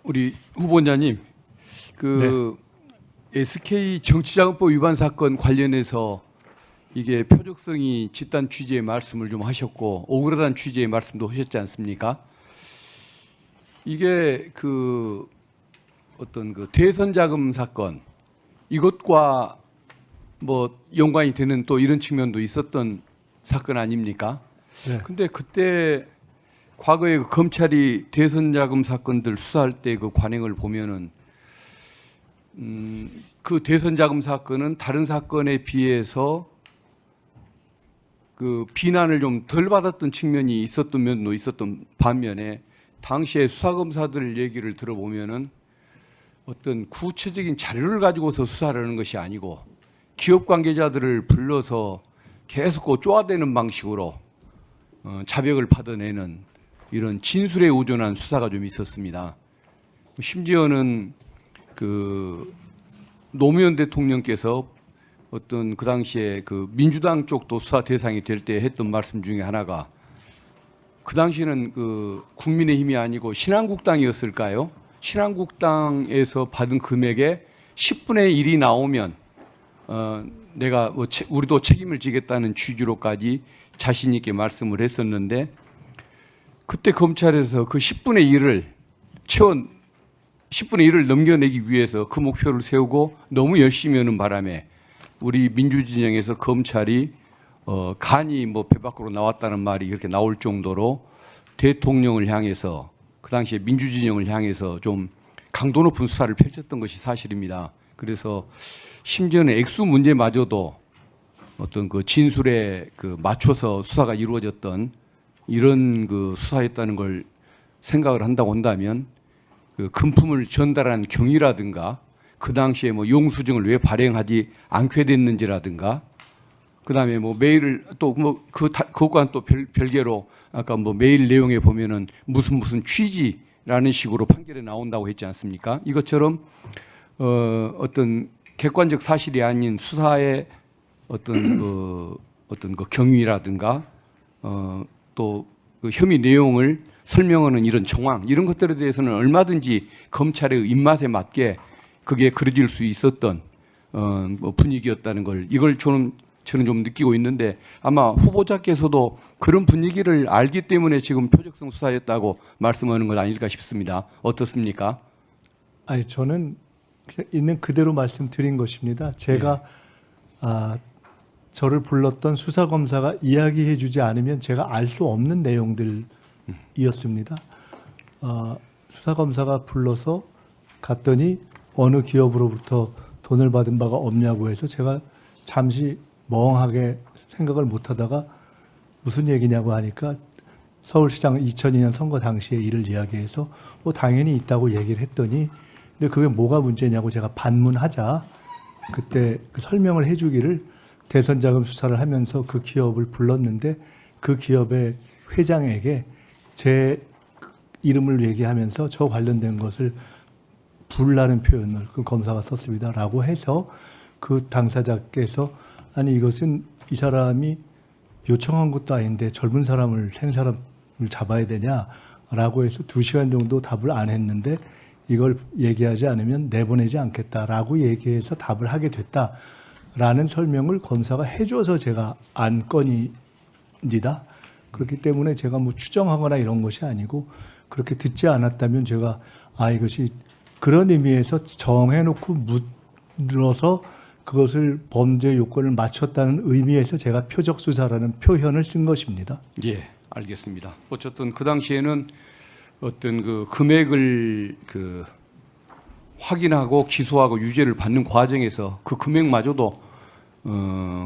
우리 후보자님, SK 정치자금법 위반 사건 관련해서 이게 표적성이 짙단 취지의 말씀을 좀 하셨고 오그라든 취지의 말씀도 하셨지 않습니까? 이게 어떤 대선 자금 사건 이것과 뭐 연관이 되는 또 이런 측면도 있었던 사건 아닙니까? 네. 근데 그때 과거에 검찰이 대선 자금 사건들 수사할 때 그 관행을 보면은 그 대선 자금 사건은 다른 사건에 비해서 그 비난을 좀 덜 받았던 측면이 있었던 면도 있었던 반면에 당시에 수사검사들 얘기를 들어보면은 어떤 구체적인 자료를 가지고서 수사를 하는 것이 아니고 기업 관계자들을 불러서 계속 쪼아대는 방식으로 자백을 받아내는 이런 진술에 의존한 수사가 좀 있었습니다. 심지어는 노무현 대통령께서 어떤 그 당시에 민주당 쪽도 수사 대상이 될 때 했던 말씀 중에 하나가 그 당시에는 국민의힘이 아니고 신한국당이었을까요? 신한국당에서 받은 금액의 10분의 1이 나오면 내가 우리도 책임을 지겠다는 취지로까지 자신 있게 말씀을 했었는데 그때 검찰에서 그 10분의 1을 10분의 1을 넘겨내기 위해서 그 목표를 세우고 너무 열심히 하는 바람에 우리 민주진영에서 검찰이 간이 배 밖으로 나왔다는 말이 그렇게 나올 정도로 대통령을 향해서 그 당시에 민주진영을 향해서 좀 강도 높은 수사를 펼쳤던 것이 사실입니다. 그래서 심지어는 액수 문제마저도 어떤 진술에 맞춰서 수사가 이루어졌던 이런 수사였다는 걸 생각을 한다고 한다면 금품을 전달한 경위라든가 그 당시에 영수증을 왜 발행하지 않게 됐는지라든가 그다음에 메일을 또 그것과는 또 별개로 아까 메일 내용에 보면은 무슨 취지라는 식으로 판결에 나온다고 했지 않습니까? 이것처럼 어떤 객관적 사실이 아닌 수사의 어떤 경위라든가 또 혐의 내용을 설명하는 이런 정황 이런 것들에 대해서는 얼마든지 검찰의 입맛에 맞게 그게 그려질 수 있었던 분위기였다는 걸 이걸 저는 좀 느끼고 있는데 아마 후보자께서도 그런 분위기를 알기 때문에 지금 표적성 수사였다고 말씀하는 것 아닐까 싶습니다. 어떻습니까? 아니 저는 그냥 있는 그대로 말씀드린 것입니다. 제가 저를 불렀던 수사검사가 이야기해주지 않으면 제가 알 수 없는 내용들이었습니다. 수사검사가 불러서 갔더니 어느 기업으로부터 돈을 받은 바가 없냐고 해서 제가 잠시 멍하게 생각을 못하다가 무슨 얘기냐고 하니까 서울시장 2002년 선거 당시의 일을 이야기해서 당연히 있다고 얘기를 했더니 근데 그게 뭐가 문제냐고 제가 반문하자 그때 설명을 해주기를 대선 자금 수사를 하면서 그 기업을 불렀는데 그 기업의 회장에게 제 이름을 얘기하면서 저 관련된 것을 불라는 표현을 그 검사가 썼습니다라고 해서 그 당사자께서 아니 이것은 이 사람이 요청한 것도 아닌데 젊은 사람을 생사람을 잡아야 되냐라고 해서 2시간 정도 답을 안 했는데 이걸 얘기하지 않으면 내보내지 않겠다라고 얘기해서 답을 하게 됐다라는 설명을 검사가 해줘서 제가 안건입니다. 그렇기 때문에 제가 추정하거나 이런 것이 아니고 그렇게 듣지 않았다면 제가 이것이 그런 의미에서 정해놓고 물어서 그것을 범죄 요건을 맞췄다는 의미에서 제가 표적 수사라는 표현을 쓴 것입니다. 예, 알겠습니다. 어쨌든 그 당시에는 어떤 금액을 확인하고 기소하고 유죄를 받는 과정에서 그 금액마저도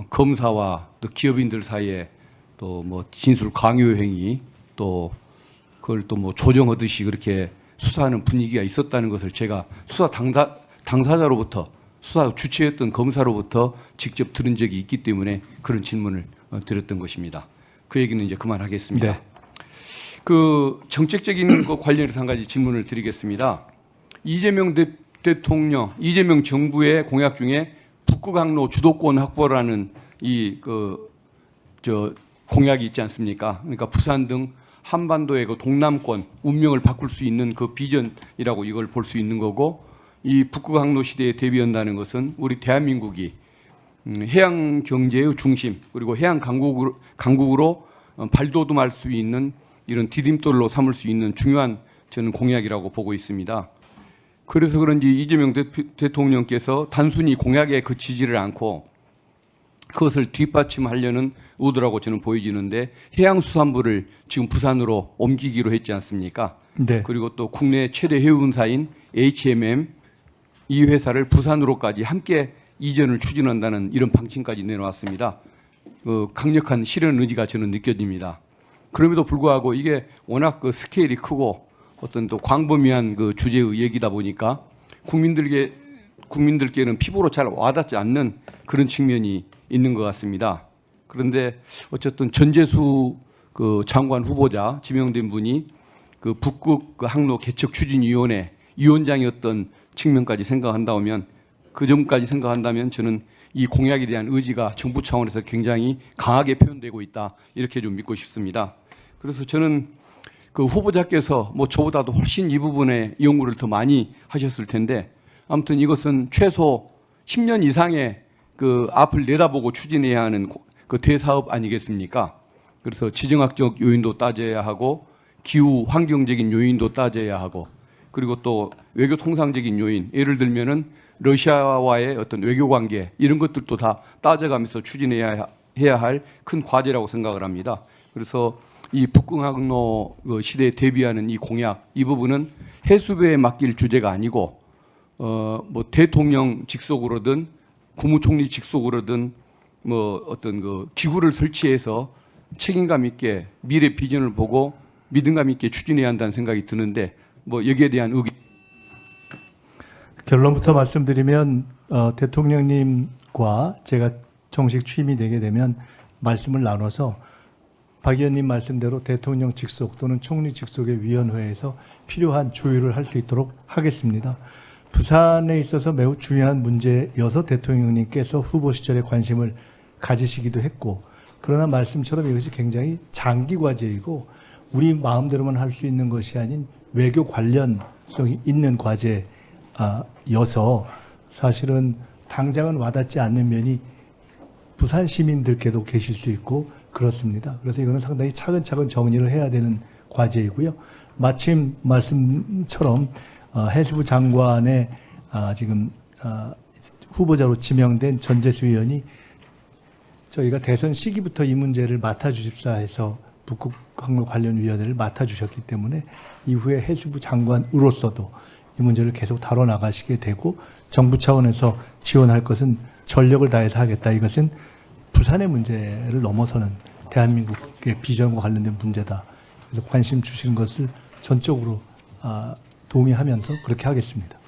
검사와 또 기업인들 사이에 또 진술 강요 행위 또 그걸 또 조정하듯이 그렇게 수사하는 분위기가 있었다는 것을 제가 수사 당사자로부터 수사 주체였던 검사로부터 직접 들은 적이 있기 때문에 그런 질문을 드렸던 것입니다. 그 얘기는 이제 그만하겠습니다. 네. 정책적인 것 관련해서 한 가지 질문을 드리겠습니다. 이재명 대통령, 이재명 정부의 공약 중에 북극항로 주도권 확보라는 공약이 있지 않습니까? 그러니까 부산 등 한반도의 그 동남권 운명을 바꿀 수 있는 그 비전이라고 이걸 볼 수 있는 거고, 이 북극 항로 시대에 대비한다는 것은 우리 대한민국이 해양 경제의 중심, 그리고 해양 강국으로 발돋움할 수 있는 이런 디딤돌로 삼을 수 있는 중요한 저는 공약이라고 보고 있습니다. 그래서 그런지 이재명 대통령께서 단순히 공약에 그치지를 않고 그것을 뒷받침하려는 의도라고 저는 보여지는데, 해양수산부를 지금 부산으로 옮기기로 했지 않습니까? 네. 그리고 또 국내 최대 해운사인 HMM 이 회사를 부산으로까지 함께 이전을 추진한다는 이런 방침까지 내놓았습니다. 강력한 실현 의지가 저는 느껴집니다. 그럼에도 불구하고 이게 워낙 그 스케일이 크고 어떤 또 광범위한 그 주제의 얘기다 보니까 국민들께는 피부로 잘 와닿지 않는 그런 측면이 있는 것 같습니다. 그런데 어쨌든 전재수 그 장관 후보자 지명된 분이 그 북극 그 항로 개척 추진위원회 위원장이었던 측면까지 생각한다면, 그 점까지 생각한다면 저는 이 공약에 대한 의지가 정부 차원에서 굉장히 강하게 표현되고 있다, 이렇게 좀 믿고 싶습니다. 그래서 저는 그 후보자께서 뭐 저보다도 훨씬 이 부분에 연구를 더 많이 하셨을 텐데, 아무튼 이것은 최소 10년 이상의 그 앞을 내다보고 추진해야 하는 그 대사업 아니겠습니까? 그래서 지정학적 요인도 따져야 하고, 기후 환경적인 요인도 따져야 하고, 그리고 또 외교 통상적인 요인, 예를 들면은 러시아와의 어떤 외교 관계 이런 것들도 다 따져가면서 추진해야 할 큰 과제라고 생각을 합니다. 그래서 이 북극항로 시대에 대비하는 이 공약, 이 부분은 해수부에 맡길 주제가 아니고 뭐 대통령 직속으로든 국무총리 직속으로든 뭐 어떤 그 기구를 설치해서 책임감 있게 미래 비전을 보고 믿음감 있게 추진해야 한다는 생각이 드는데, 뭐 여기에 대한 의견. 결론부터 말씀드리면 대통령님과 제가 정식 취임이 되게 되면 말씀을 나눠서 박 의원님 말씀대로 대통령 직속 또는 총리 직속의 위원회에서 필요한 조율을 할 수 있도록 하겠습니다. 부산에 있어서 매우 중요한 문제여서 대통령님께서 후보 시절에 관심을 가지시기도 했고, 그러나 말씀처럼 이것이 굉장히 장기 과제이고 우리 마음대로만 할 수 있는 것이 아닌 외교 관련성이 있는 과제여서 사실은 당장은 와닿지 않는 면이 부산 시민들께도 계실 수 있고 그렇습니다. 그래서 이거는 상당히 차근차근 정리를 해야 되는 과제이고요. 마침 말씀처럼 해수부 장관의 지금 후보자로 지명된 전재수 의원이 저희가 대선 시기부터 이 문제를 맡아주십사 해서 북극항로 관련 위원회를 맡아주셨기 때문에 이후에 해수부 장관으로서도 이 문제를 계속 다뤄나가시게 되고, 정부 차원에서 지원할 것은 전력을 다해서 하겠다. 이것은 부산의 문제를 넘어서는 대한민국의 비전과 관련된 문제다. 그래서 관심 주시는 것을 전적으로 동의하면서 그렇게 하겠습니다.